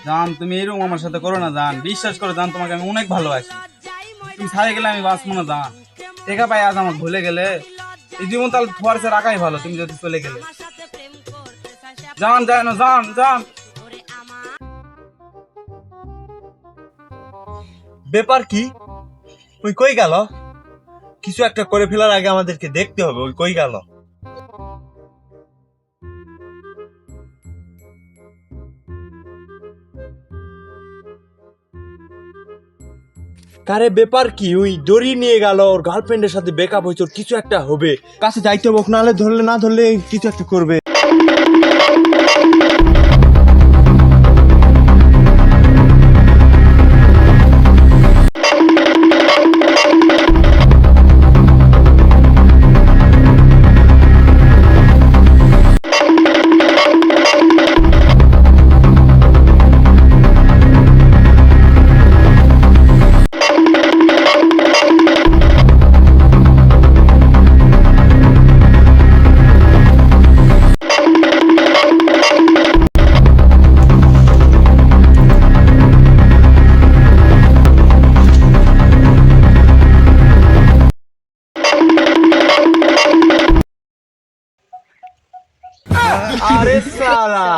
জান তুমি এরকম আমার সাথে করো না জান, বিশ্বাস করো জান, তোমাকে আমি অনেক ভালোবাসি। তুমি ছাড়ে গেলে আমি বাঁচবো না জান। টেকা পাই আজ আমাকে ভুলে গেলে, এই জীবন তাহলে তোমার সাথে রাখাই ভালো, তুমি যদি চলে গেলে। জান যায় না জান জান। ব্যাপার কি? ওই কই গেল? কিছু একটা করে ফেলার আগে আমাদেরকে দেখতে হবে ওই কই গেল। কারে ব্যাপার কি? ওই দড়ি নিয়ে গেল, ওর গার্লফ্রেন্ডের সাথে ব্রেকআপ হয়েছে, ওর কিছু একটা হবে। কাছে যাইতে হবে, নাহলে ধরলে না ধরলে কিছু একটা করবে। আরে সালা